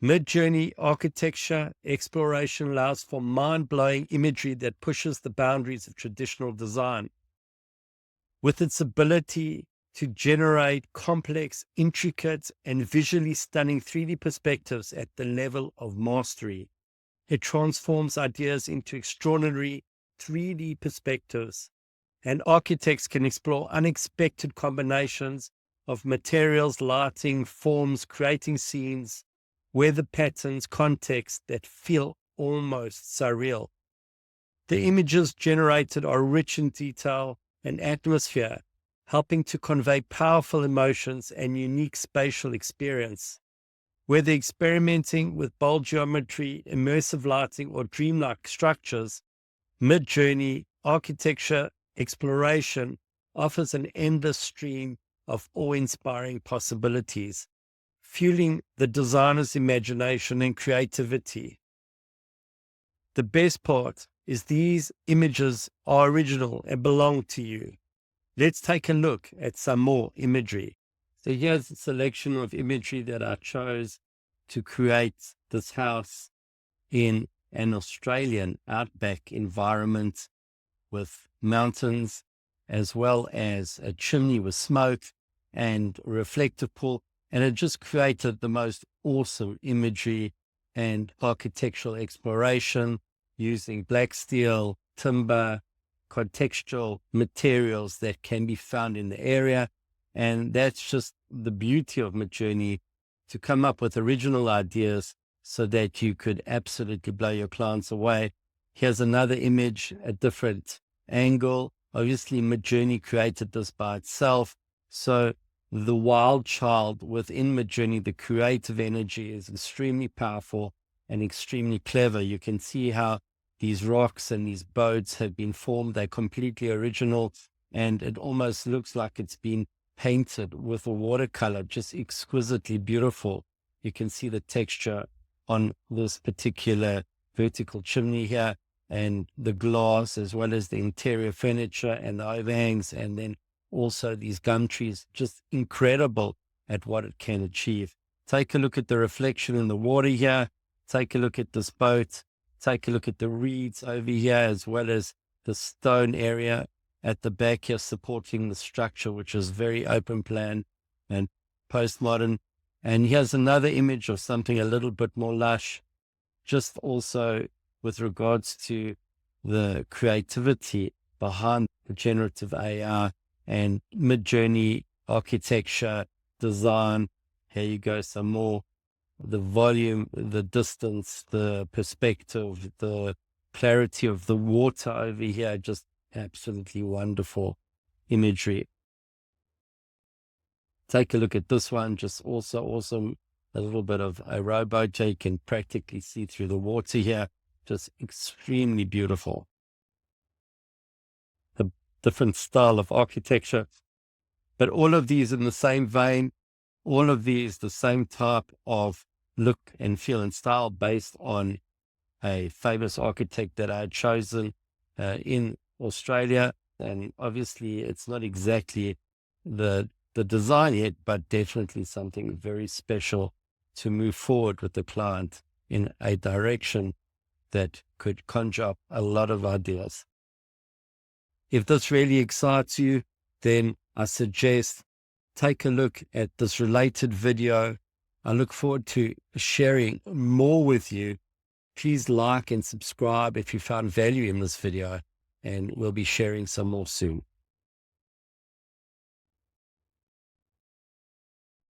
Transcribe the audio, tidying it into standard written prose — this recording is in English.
MidJourney architecture exploration allows for mind-blowing imagery that pushes the boundaries of traditional design. With its ability to generate complex, intricate, and visually stunning 3D perspectives at the level of mastery, it transforms ideas into extraordinary 3D perspectives, and architects can explore unexpected combinations of materials, lighting, forms, creating scenes, weather patterns, context that feel almost surreal. The images generated are rich in detail and atmosphere, helping to convey powerful emotions and unique spatial experience. Whether experimenting with bold geometry, immersive lighting, or dreamlike structures, MidJourney architecture exploration offers an endless stream of awe-inspiring possibilities, fueling the designer's imagination and creativity. The best part is these images are original and belong to you. Let's take a look at some more imagery. So here's a selection of imagery that I chose to create this house in an Australian outback environment with mountains, as well as a chimney with smoke and a reflective pool. And it just created the most awesome imagery and architectural exploration using black steel, timber, contextual materials that can be found in the area. And that's just the beauty of MidJourney, to come up with original ideas so that you could absolutely blow your clients away. Here's another image, a different angle. Obviously, MidJourney created this by itself. So the wild child within MidJourney, the creative energy, is extremely powerful and extremely clever. You can see how these rocks and these boats have been formed. They're completely original, and it almost looks like it's been painted with a watercolor, just exquisitely beautiful. You can see the texture on this particular vertical chimney here, and the glass, as well as the interior furniture and the overhangs, and then also these gum trees, just incredible at what it can achieve. Take a look at the reflection in the water here. Take a look at this boat. Take a look at the reeds over here, as well as the stone area at the back here supporting the structure, which is very open plan and postmodern. And here's another image of something a little bit more lush, just also with regards to the creativity behind the generative AI and MidJourney architecture, design. Here you go, some more. The volume, the distance, the perspective, the clarity of the water over here, just absolutely wonderful imagery. Take a look at this one, just also awesome. A little bit of a rowboat. You can practically see through the water here, just extremely beautiful. The different style of architecture, but all of these in the same vein, all of these the same type of look and feel and style, based on a famous architect that I had chosen in Australia. And obviously it's not exactly the design yet, but definitely something very special to move forward with the client in a direction that could conjure up a lot of ideas. If this really excites you, then I suggest take a look at this related video. I look forward to sharing more with you. Please like and subscribe if you found value in this video, and we'll be sharing some more soon.